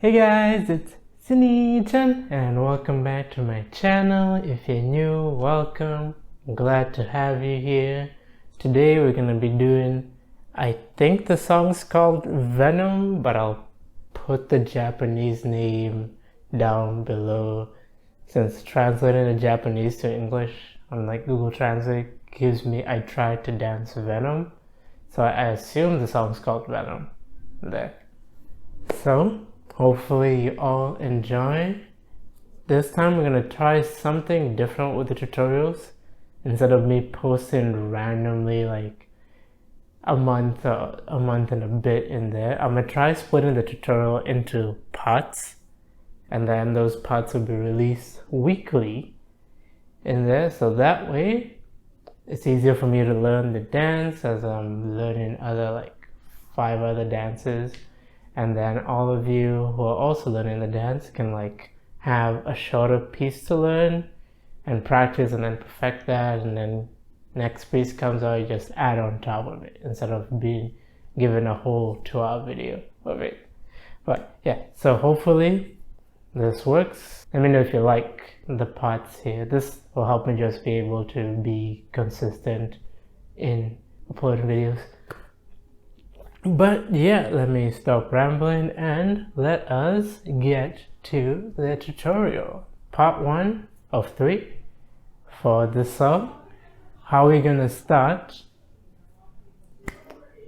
Hey guys, it's Chan and welcome back to my channel. If you're new, welcome. I'm glad to have you here. Today we're gonna be doing, I think the song's called Venom, but I'll put the Japanese name down below since translating the Japanese to English on like Google Translate gives me I tried to dance Venom. So I assume the song's called Venom there. So hopefully you all enjoy. This time we're gonna try something different with the tutorials. Instead of me posting randomly like a month and a bit in there, I'm gonna try splitting the tutorial into parts, and then those parts will be released weekly in there, so that way it's easier for me to learn the dance as I'm learning other like 5 other dances. And then all of you who are also learning the dance can like have a shorter piece to learn and practice and then perfect that, and then next piece comes out, you just add on top of it instead of being given a whole 2-hour video of it. But yeah, so hopefully this works. Let me know if you like the parts here. This will help me just be able to be consistent in uploading videos. But yeah, let me stop rambling and let us get to the tutorial. Part 1 of 3 for this song. How we're gonna start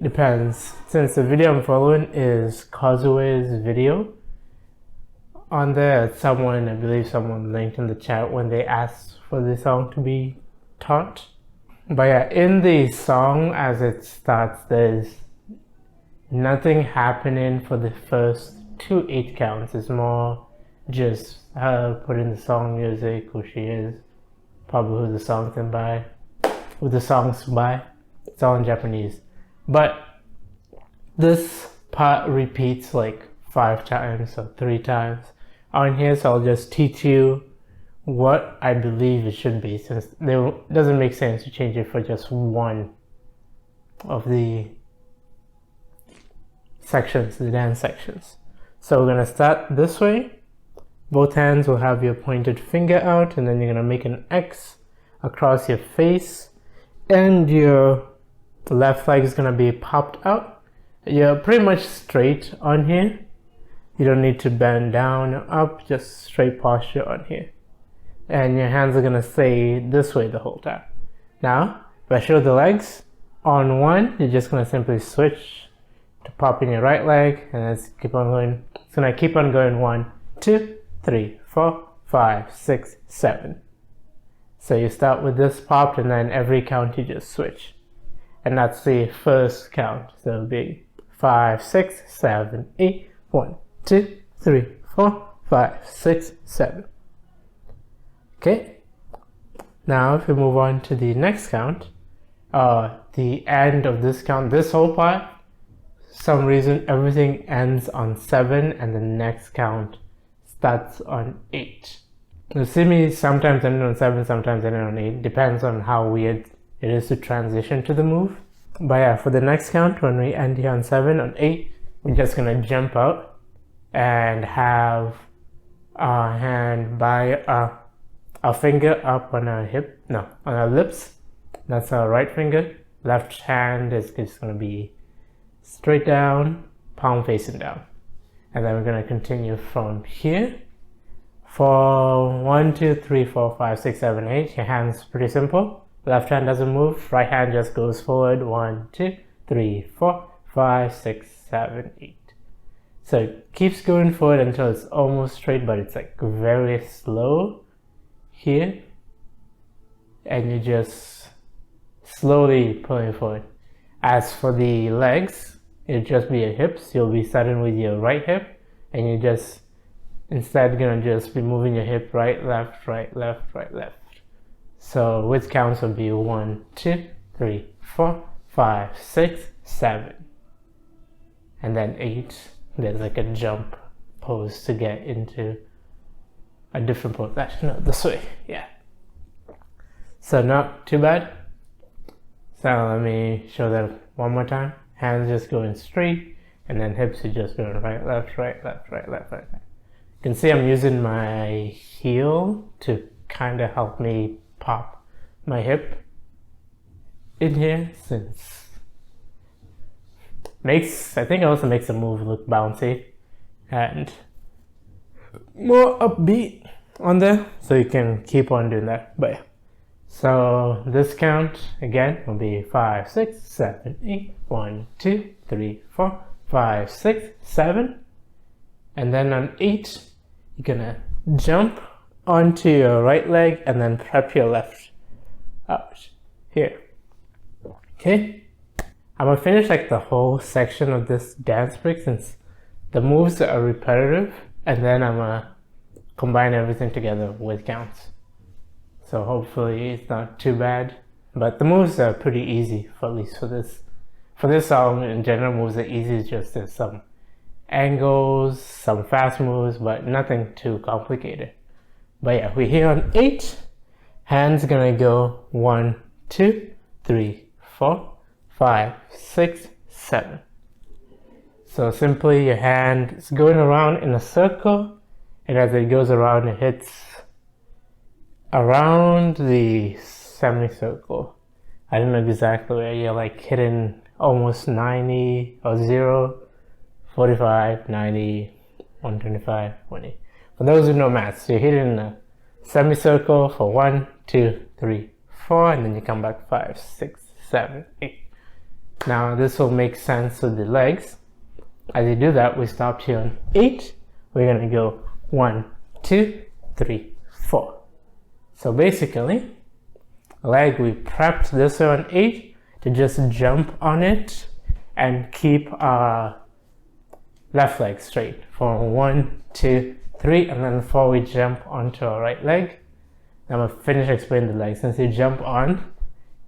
depends. Since the video I'm following is Kazue's video, on there I believe someone linked in the chat when they asked for the song to be taught. But yeah, in the song as it starts, there's nothing happening for the first 2 8 counts. It's more just her putting the song music, who she is, probably who the song's by. It's all in Japanese. But this part repeats like 5 times or 3 times on here, so I'll just teach you what I believe it should be, since it doesn't make sense to change it for just one of the sections, the dance sections. So we're gonna start this way. Both hands will have your pointed finger out, and then you're gonna make an X across your face, and your left leg is gonna be popped out. You're pretty much straight on here. You don't need to bend down or up, just straight posture on here. And your hands are gonna stay this way the whole time. Now, if I show the legs, on 1, you're just gonna simply switch to pop in your right leg, and let's keep on going. It's gonna keep on going 1, 2, 3, 4, 5, 6, 7. So you start with this popped, and then every count you just switch. And that's the first count. So it'll be 5, 6, 7, 8, 1, 2, 3, 4, 5, 6, 7. Okay. Now if we move on to the next count, the end of this count, this whole part, some reason everything ends on 7 and the next count starts on 8. You see me sometimes ending on 7, sometimes ending on 8, depends on how weird it is to transition to the move. But yeah, for the next count, when we end here on 7, on 8, we're just gonna jump out and have our hand by our finger up on our on our lips. That's our right finger. Left hand is just gonna be straight down, palm facing down. And then we're going to continue from here. For 1, 2, 3, 4, 5, 6, 7, 8, your hand's pretty simple. Left hand doesn't move, right hand just goes forward. 1, 2, 3, 4, 5, 6, 7, 8. So it keeps going forward until it's almost straight, but it's like very slow here. And you're just slowly pulling forward. As for the legs, it'll just be your hips. You'll be starting with your right hip, and you're just instead gonna just be moving your hip right, left, right, left, right, left. So which counts will be 1, 2, 3, 4, 5, 6, 7. And then 8, there's like a jump pose to get into a different pose. Actually, no, this way, yeah. So not too bad. So let me show that one more time. Hands just going straight, And then hips, you're just going right, left, right, left, right, left, right. You can see I'm using my heel to kind of help me pop my hip in here, since I think it also makes the move look bouncy and more upbeat on there, so you can keep on doing that. But yeah, so this count again will be 5, 6, 7, 8, 1, 2, 3, 4, 5, 6, 7, and then on 8 you're gonna jump onto your right leg and then prep your left out here. Okay, I'm gonna finish like the whole section of this dance break since the moves are repetitive, and then I'm gonna combine everything together with counts. So hopefully it's not too bad, but the moves are pretty easy, for at least for this song. In general, moves are easy. It's just there's some angles, some fast moves, but nothing too complicated. But yeah, we're here on 8. Hands gonna go 1, 2, 3, 4, 5, 6, 7. So simply your hand is going around in a circle, and as it goes around, it hits around the semicircle. I don't know exactly where you're like hitting almost 90 or 0, 45, 90, 125, 20. For those who know maths, you're hitting a semicircle for 1, 2, 3, 4, and then you come back 5, 6, 7, 8. Now this will make sense with the legs. As you do that, we stopped here on 8. We're gonna go 1, 2, 3, 4. So basically, leg, we prepped this on 8 to just jump on it and keep our left leg straight for 1, 2, 3, and then 4 we jump onto our right leg. I'm gonna finish explaining the leg. Since you jump on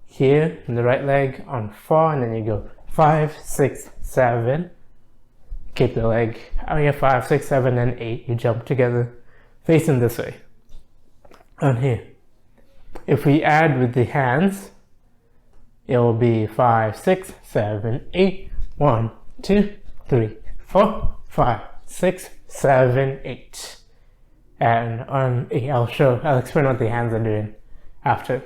here in the right leg on 4, and then you go 5, 6, 7. Keep the leg out here, 5, 6, 7, and 8. You jump together, facing this way. On here, if we add with the hands, it will be 5, 6, 7, 8. 1, 2, 3, 4, 5, 6, 7, 8. And on 8, I'll explain what the hands are doing after.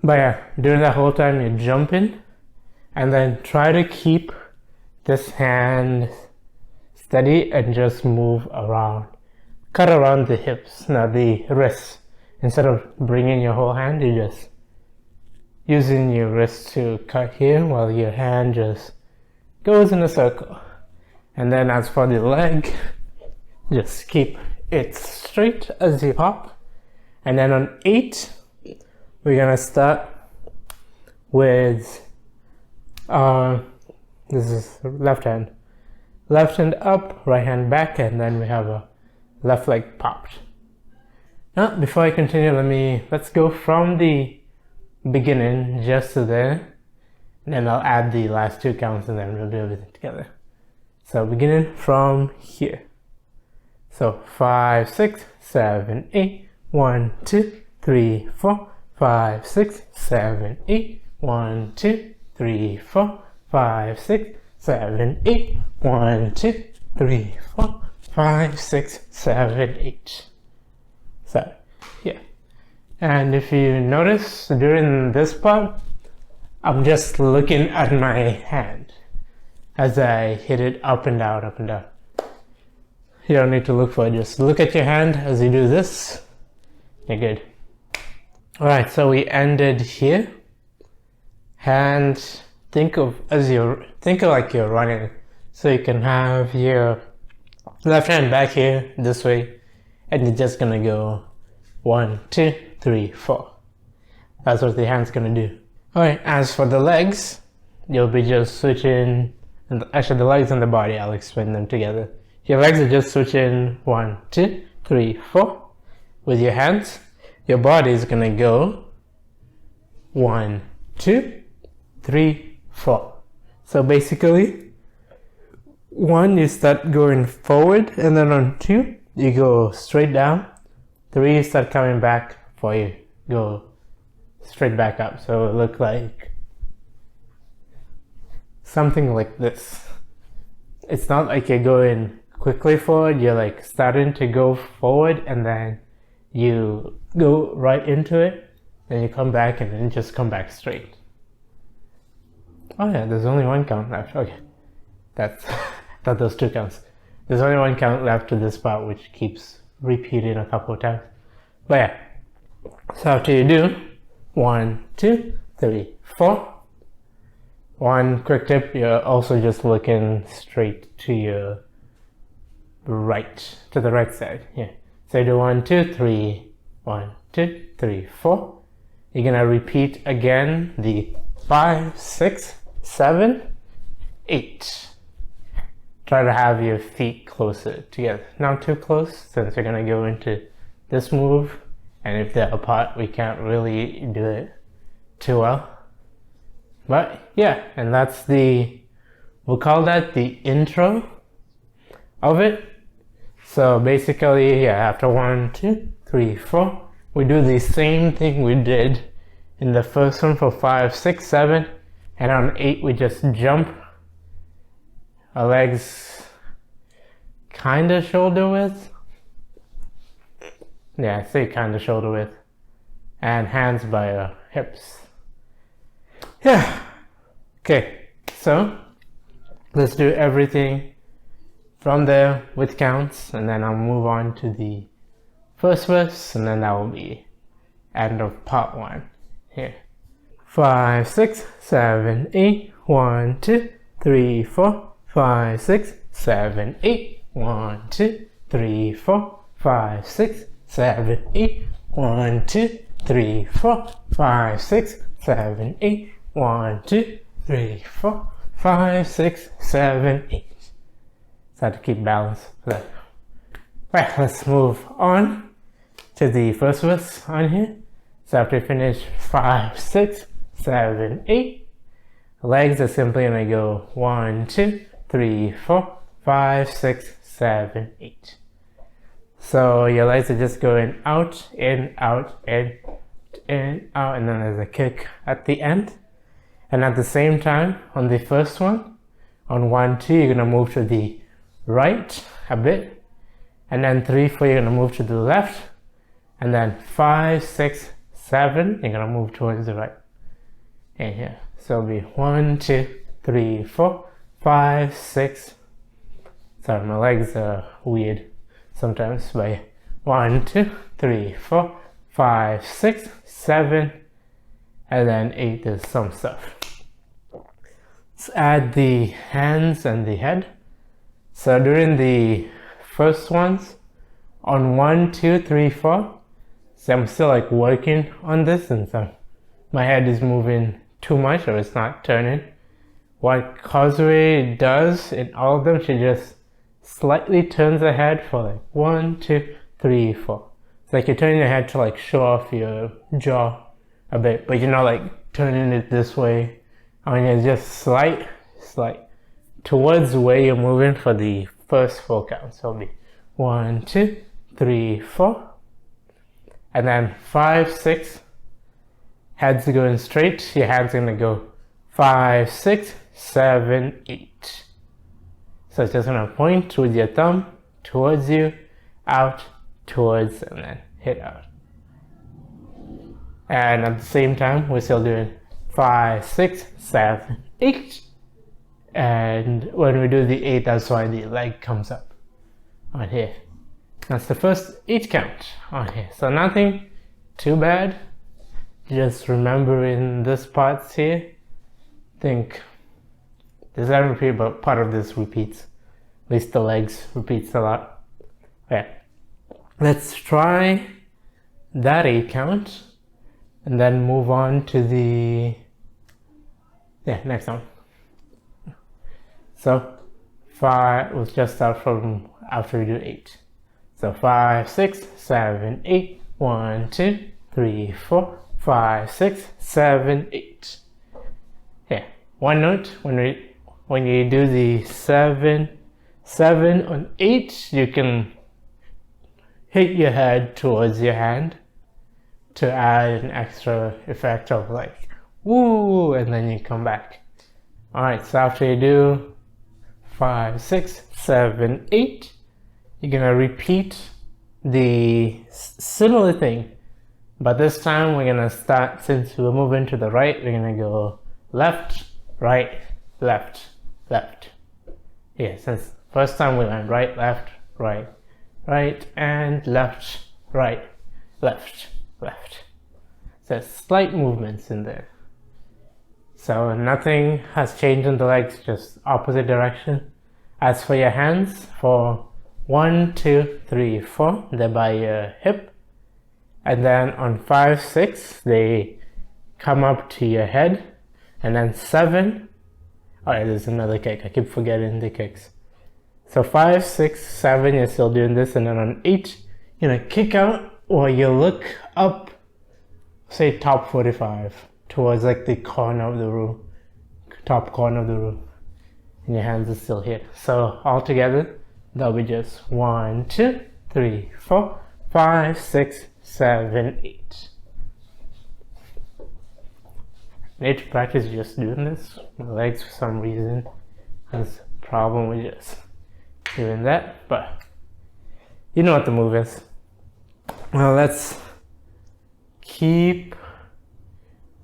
But yeah, during that whole time you're jumping, and then try to keep this hand steady and just move around. Cut around the hips, not the wrists. Instead of bringing your whole hand, you're just using your wrist to cut here while your hand just goes in a circle. And then as for the leg, just keep it straight as you hop. And then on 8, we're gonna start with this is left hand up, right hand back, and then we have a left leg popped. Now before I continue, let's go from the beginning just to there, and then I'll add the last 2 counts and then we'll do everything together. So beginning from here. So 5, 6, 7, 8. 1, 2, 3, 4, 5, 6, 7, 8. 1, 2, 3, 4, 5, 6, 7, 8. 1, 2, 3, 4, 5, 6, 7, 8. So yeah, and if you notice during this part, I'm just looking at my hand as I hit it up and down, up and down. You don't need to look for it, just look at your hand as you do this. You're good. Alright, so we ended here. Hands, think of like you're running. So you can have your left hand back here this way, and you're just gonna go 1, 2, 3, 4. That's what the hand's gonna do. Alright, as for the legs, you'll be just switching, and actually the legs and the body, I'll explain them together. Your legs are just switching 1, 2, 3, 4 with your hands. Your body is gonna go 1, 2, 3, 4. So basically, 1 you start going forward, and then on 2 you go straight down. 3 you start coming back, 4 you go straight back up. So it look like something like this. it's not like you're going quickly forward, you're like starting to go forward and then you go right into it, then you come back and then just come back straight. Oh yeah, there's only one count left. Okay, that's thought those 2 counts. There's only 1 count left to this part, which keeps repeating a couple of times. But yeah, so after you do 1, 2, 3, 4. One quick tip, you're also just looking straight to your right, to the right side. Yeah. So you do 1, 2, 3, 1, 2, 3, 4. You're gonna repeat again the 5, 6, 7, 8. Try to have your feet closer together. Not too close, since you're gonna go into this move, and if they're apart, we can't really do it too well. But yeah, and that's we'll call that the intro of it. So basically, yeah, after 1, 2, 3, 4, we do the same thing we did in the first one for 5, 6, 7, and on 8 we just jump. Our legs kind of shoulder width. Yeah, I say kind of shoulder width. And hands by our hips. Yeah. Okay, so let's do everything from there with counts, and then I'll move on to the first verse, and then that will be end of part 1. Here. 5, 6, 7, 8. 1, 2, 3, 4. 5, 6, 7, 8. 1, 2, 3, 4. 5, 6, 7, 8. 1, 2, 3, 4. 5, 6, 7, 8. 1, 2, 3, 4, 5, 6, 7, 8. So I have to keep balance for that. Right, let's move on to the first verse on here. So after we finish 5, 6, 7, 8, legs are simply gonna go 1, 2, 3, 4, 5, 6, 7, 8. So your legs are just going out, in, out, in, out, and then there's a kick at the end. And at the same time, on the first one, on 1, 2, you're gonna move to the right a bit, and then 3, 4, you're gonna move to the left, and then 5, 6, 7, you're gonna move towards the right. And here, so it'll be 1, 2, 3, 4, 5, 6. Sorry, my legs are weird sometimes, but yeah. 1, 2, 3, 4, 5, 6, 7, and then 8 is some stuff. Let's add the hands and the head. So during the first ones, on 1, 2, 3, 4, so I'm still like working on this, and so my head is moving too much, or it's not turning. What Causeway does in all of them, she just slightly turns the head for like 1, 2, 3, 4. It's like you're turning your head to like show off your jaw a bit, but you're not like turning it this way. I mean, it's just slight towards where you're moving for the first 4 counts. So it'll be 1, 2, 3, 4, and then 5, 6. Head's going straight. Your hand's gonna go 5, 6, 7, 8. So it's just gonna point with your thumb towards you, out, towards, and then hit out. And at the same time, we're still doing 5, 6, 7, 8. And when we do the 8, that's why the leg comes up on here. That's the first 8 count on here. So nothing too bad. Just remembering this part here. I think this doesn't repeat, but part of this repeats. At least the legs repeats a lot. Okay. Let's try that 8 count. And then move on to the next one. So 5, we'll just start from after we do 8. So 5, 6, 7, 8. 1, 2, 3, 4, 5, 6, 7, 8. Yeah, one note when you do the 7 on 8, you can hit your head towards your hand to add an extra effect of like woo, and then you come back. Alright, so after you do 5, 6, 7, 8. You're gonna repeat the similar thing, but this time we're gonna start, since we're moving to the right, we're gonna go left, right, left, left. Yeah, since first time we went right, left, right, right, and left, right, left, left. So slight movements in there. So nothing has changed in the legs, just opposite direction. As for your hands, for 1, 2, 3, 4, they're by your hip. And then on 5, 6, they come up to your head. And then 7, alright, there's another kick. I keep forgetting the kicks. So 5, 6, 7, you're still doing this. And then on 8, you're gonna kick out or you look up, say top 45, towards like the corner of the room, top corner of the room. And your hands are still here. So all together, that'll be just 1, 2, 3, 4, 5, 6, 7, 8. I need to practice just doing this. My legs, for some reason, has a problem with just doing that. But you know what the move is. Well, let's keep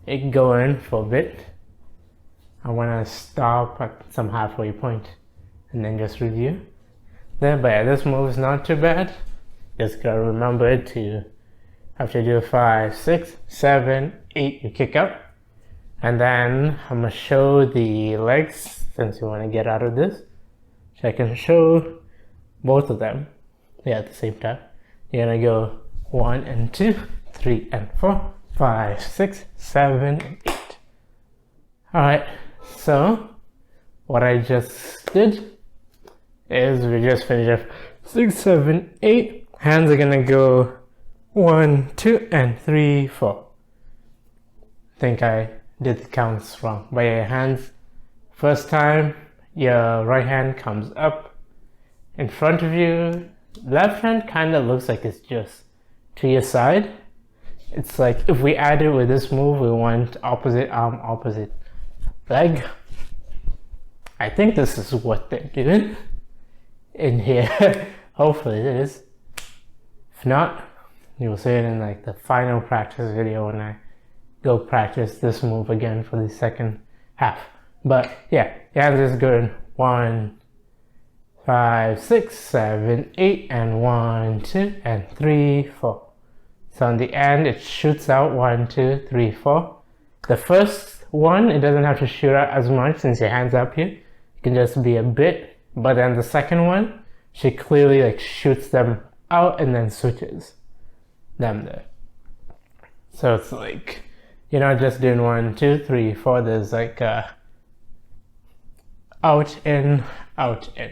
it going for a bit. I want to stop at some halfway point and then just review. Then, but yeah, this move is not too bad. Just gotta remember to, after you do 5, 6, 7, 8, you kick up. And then I'm gonna show the legs, since you want to get out of this. So I can show both of them, yeah, at the same time. You're gonna go 1 and 2, 3 and 4, 5, 6, 7, 8. Alright, so what I just did is we just finished up 6, 7, 8. Hands are gonna go 1, 2, and 3, 4. I think I did the counts wrong. By your hands, first time, your right hand comes up in front of you. Left hand kind of looks like it's just to your side. It's like if we add it with this move, we want opposite arm, opposite leg. I think this is what they're doing in here. Hopefully it is. If not, you'll see it in like the final practice video when I go practice this move again for the second half. But yeah, hands is good. 1, 5, 6, 7, 8, and 1, 2, and 3, 4. So on the end, it shoots out 1, 2, 3, 4. The first one, it doesn't have to shoot out as much since your hand's up here. It can just be a bit. But then the second one, she clearly like shoots them out and then switches them there. So it's like, you're not just doing 1, 2, 3, 4. There's like out, in, out, in.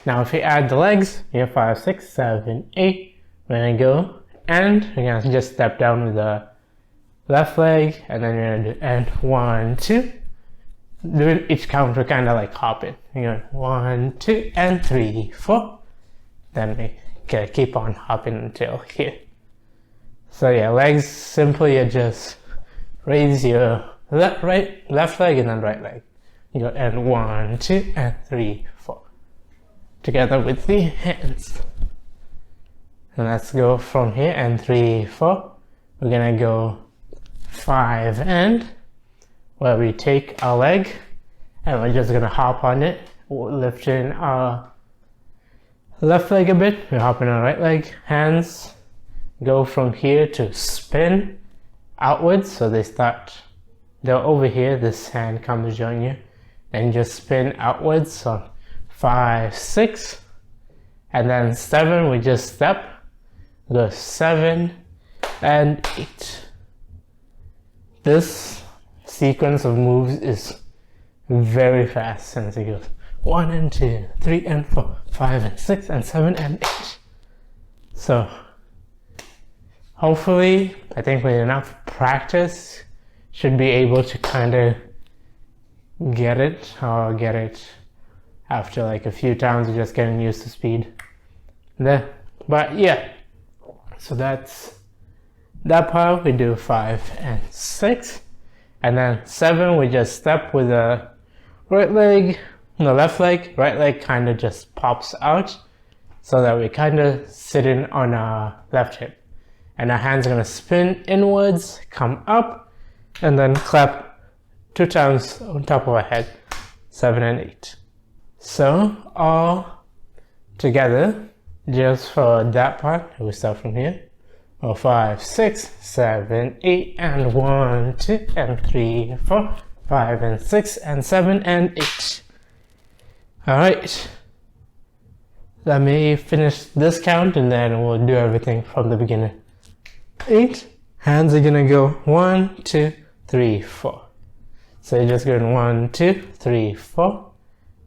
Now if you add the legs, you have 5, 6, 7, 8. We're gonna go and we're gonna just step down with the left leg, and then you're gonna do and 1, 2. Doing each count, we're kind of like hopping. You're going 1, 2, and 3, 4. Then we gotta keep on hopping until here. So yeah, legs simply you just raise your left leg and then right leg. You go and 1, 2, and 3, 4. Together with the hands. And let's go from here and 3, 4. We're gonna go 5 and where we take our leg and we're just gonna hop on it, lifting our left leg a bit. We're hopping our right leg. Hands go from here to spin outwards, so they're over here. This hand comes join you, and just spin outwards. So 5, 6, and then 7. We just step. Go 7 and 8. This sequence of moves is very fast since it goes 1 and 2, 3 and 4, 5 and 6 and 7 and 8. So hopefully, I think with enough practice, should be able to kind of get it after like a few times of just getting used to speed there. But yeah, so that's that part. We do 5 and 6, and then 7 we just step with the right leg, the left leg, right leg kind of just pops out so that we're kind of sitting on our left hip. And our hands are going to spin inwards, come up, and then clap 2 times on top of our head, 7 and 8. So all together, just for that part, we start from here. 5, 6, 7, 8, and 1, 2, and 3, 4, 5, and 6, and 7, and 8. All right. Let me finish this count, and then we'll do everything from the beginning. 8. Hands are gonna go 1, 2, 3, 4. So you're just going 1, 2, 3, 4.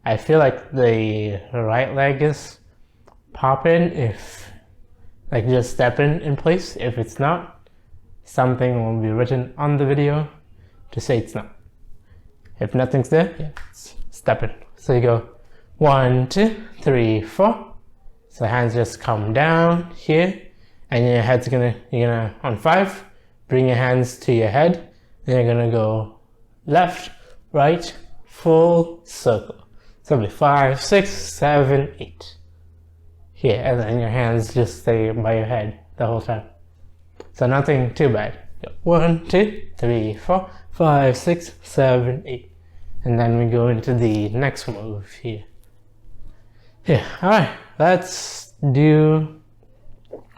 I feel like the right leg is popping if, like, just stepping in place. If it's not, something will be written on the video to say it's not. If nothing's there, yeah, it's stepping. So you go 1, 2, 3, 4. So hands just come down here, and your head's you're gonna on 5, bring your hands to your head, and you're gonna go left, right, full circle. So it'll be 5, 6, 7, 8. Here, and then your hands just stay by your head the whole time. So nothing too bad. 1, 2, 3, 4, 5, 6, 7, 8. And then we go into the next move here. Yeah, alright, let's do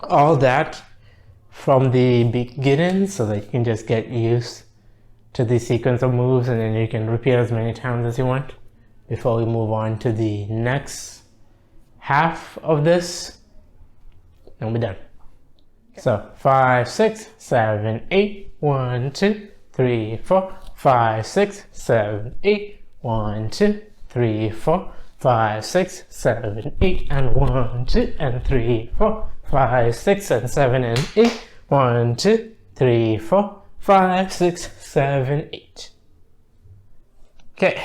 all that from the beginning so that you can just get used to the sequence of moves, and then you can repeat as many times as you want before we move on to the next half of this, and we're done. So 5, 6, 7, 8, 1, 2, 3, 4, 5, 6, 7, 8, 1, 2, 3, 4, 5, 6, 7, 8, and 1, 2, and 3, 4, 5, 6, and 7, and 8, 1, 2, 3, 4, 5, 6, 7, 8. Okay,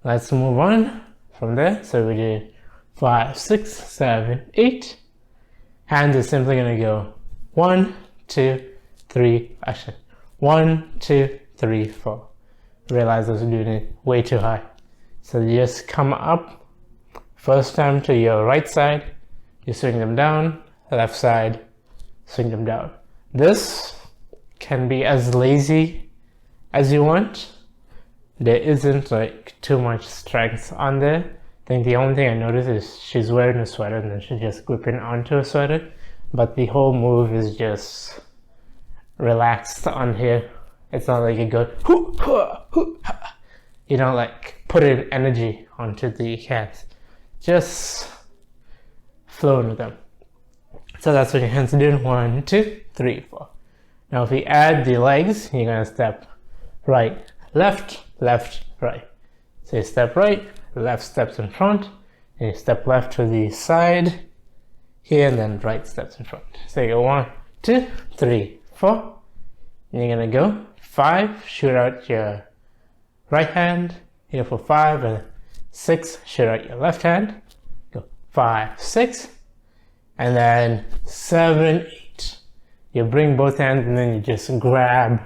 let's move on from there. So we did 5, 6, 7, 8. Hands is simply gonna go 1, 2, 3, actually 1, 2, 3, 4. Realize I was doing it way too high. So you just come up, first time to your right side, you swing them down, left side, swing them down. This can be as lazy as you want. There isn't like too much strength on there. I think the only thing I noticed is she's wearing a sweater and then she's just gripping onto a sweater. But the whole move is just relaxed on here. It's not like you go, hoo, hoo, hoo, ha. You don't like put in energy onto the hands. Just flowing with them. So that's what your hands are doing. 1, 2, 3, 4. Now if we add the legs, you're gonna step right, left, left, right. So you step right, left steps in front, and you step left to the side here, and then right steps in front. So you go 1, 2, 3, 4. And you're gonna go 5, shoot out your right hand here for 5, and 6, shoot out your left hand. Go 5, 6, and then 7, 8. You bring both hands and then you just grab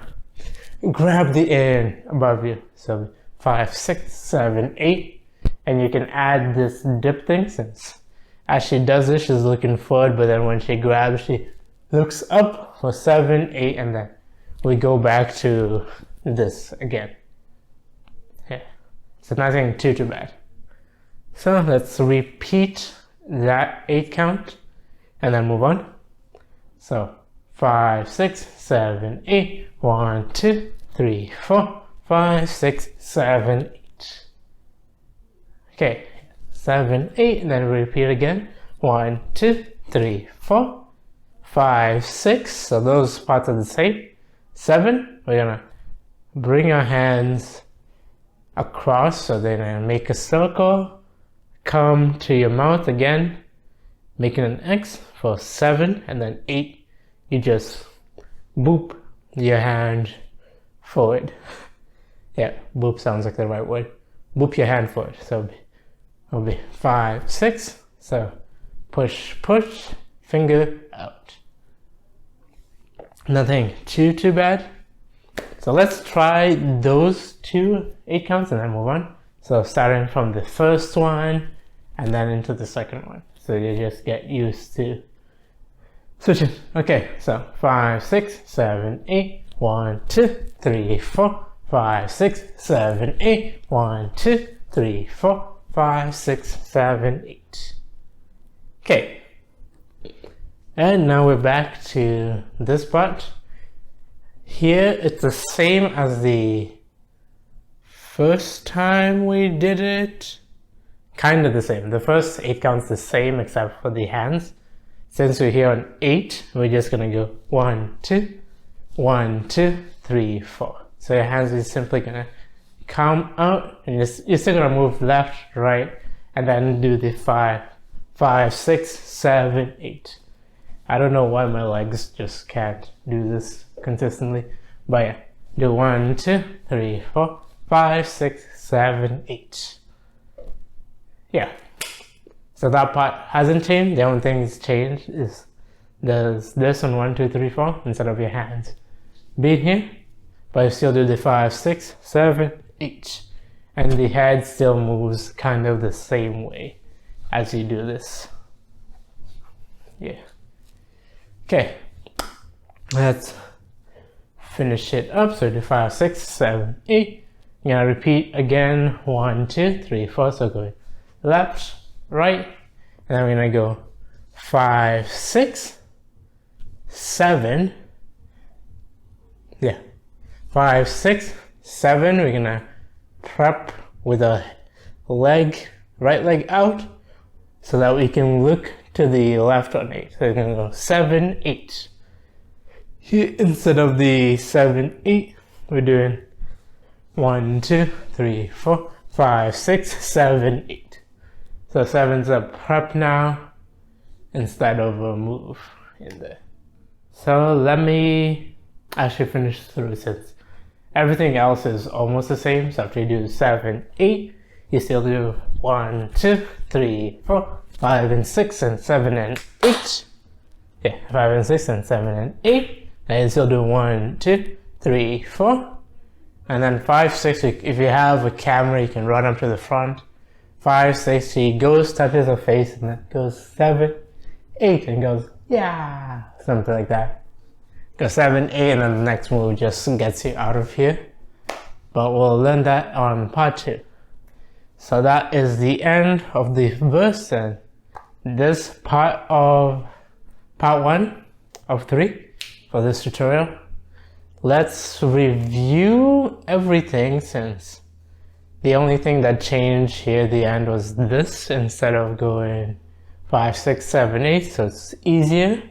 the air above you. So 5, 6, 7, 8, and you can add this dip thing, since as she does this, she's looking forward, but then when she grabs, she looks up for 7, 8, and then we go back to this again. Yeah, so nothing too bad. So let's repeat that 8 count and then move on. So 5, 6, 7, 8, 1, 2, 3, 4, 5, 6, 7, 8. Okay, 7, 8, and then repeat again. 1, 2, 3, 4, 5, 6. So those parts are the same. 7, we're gonna bring our hands across, so then make a circle, come to your mouth again, making an X for 7, and then 8. You just boop your hand forward. Yeah, boop sounds like the right word. Boop your hand forward. So it'll be 5, 6. So push, push, finger out. Nothing too bad. So let's try those 2 8 counts and then move on. So starting from the first one and then into the second one. So you just get used to switching. Okay, so 5, 6, 7, 8, 1, 2, 3, 4, 5, 6, 7, 8, 1, 2, 3, 4, 5, 6, 7, 8. Okay. And now we're back to this part. Here it's the same as the first time we did it. Kind of the same. The first 8 counts the same except for the hands. Since we're here on 8, we're just gonna go 1, 2, 1, 2, 3, 4. So your hands is simply gonna come out, and you're still gonna move left, right, and then do the 5, 5, 6, 7, 8. I don't know why my legs just can't do this consistently, but yeah, do 1, 2, 3, 4, 5, 6, 7, 8. Yeah. So that part hasn't changed. The only thing that's changed is there's this on 1, 2, 3, 4 instead of your hands being here, but you still do the 5, 6, 7, 8, and the head still moves kind of the same way as you do this. Yeah. Okay. Let's finish it up. So do 5, 6, 7, 8. You're gonna repeat again 1, 2, 3, 4. So going left, right, and then we're gonna go 5, 6, 7. Yeah, 5, 6, 7. We're gonna prep with a leg, right leg out, so that we can look to the left on 8. So we're gonna go 7, 8. Here, instead of the 7, 8, we're doing 1, 2, 3, 4, 5, 6, 7, 8. So 7's a prep now instead of a move in there. So let me actually finish through, since everything else is almost the same. So after you do 7, 8, you still do 1, 2, 3, 4, 5 and 6 and 7 and 8. Yeah, 5 and 6 and 7 and 8. And you still do 1, 2, 3, 4. And then 5, 6, if you have a camera, you can run up to the front. 5, 6, he goes, touches her face, and then goes 7, 8, and goes, yeah, something like that. Go 7, 8, and then the next move just gets you out of here. But we'll learn that on part 2. So that is the end of the verse, and this part of part 1 of 3 for this tutorial. Let's review everything, since the only thing that changed here at the end was this instead of going 5, 6, 7, 8, so it's easier.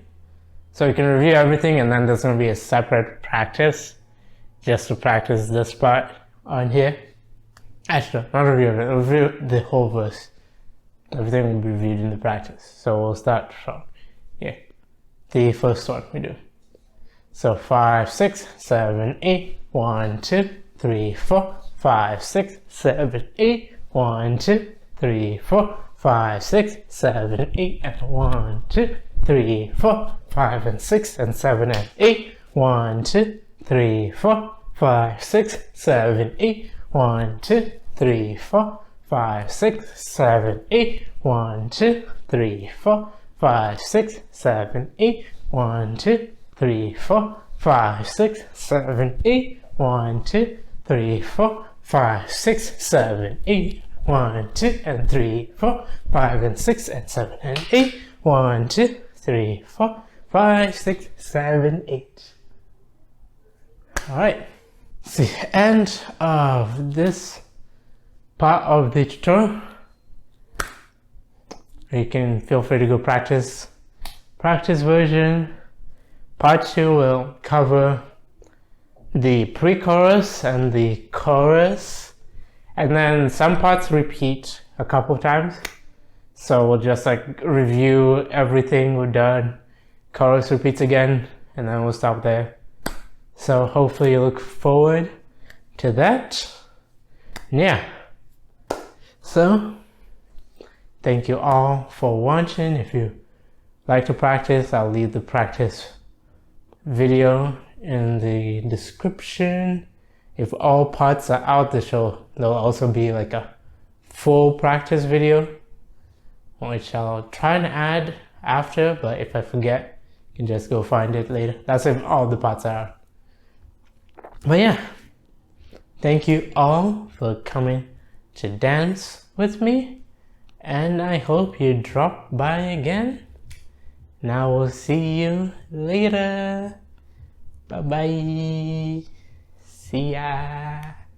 So you can review everything, and then there's going to be a separate practice just to practice this part on here. Actually, not review it, review the whole verse. Everything will be reviewed in the practice. So we'll start from here. The first one we do. So 5, 6, 7, 8, 1, 2, 3, 4, 5, 6, 7, 8, 1, 2, 3, 4, 5, 6, 7, 8, and 1, 2, 3, 4, 5 and 6 and 7 and 8, 1, 2, 3, 4, 5, 6, 7, 8, 1, 2, 3, 4, 5, 6, 7, 8, 1, 2, 3, 4, 5, 6, 7, 8, 1, 2, 3, 4, 5, 6, 7, 8, 1, 2, 3, 4, 5, 6, 7, 8, 1, 2, and 3, 4, 5 and 6 and 7 and 8, 1, 2, 3, 4, 5, 6, 7, 8. Alright, it's the end of this part of the tutorial. You can feel free to go practice version. Part 2 will cover the pre-chorus and the chorus, and then some parts repeat a couple of times. So we'll just like review everything we've done. Chorus repeats again, and then we'll stop there. So hopefully you look forward to that. Yeah. So thank you all for watching. If you like to practice, I'll leave the practice video in the description. If all parts are out, there'll also be like a full practice video, which I'll try and add after, but if I forget, you can just go find it later. That's if all the parts are. But yeah, thank you all for coming to dance with me, and I hope you drop by again. Now we'll see you later. Bye bye. See ya.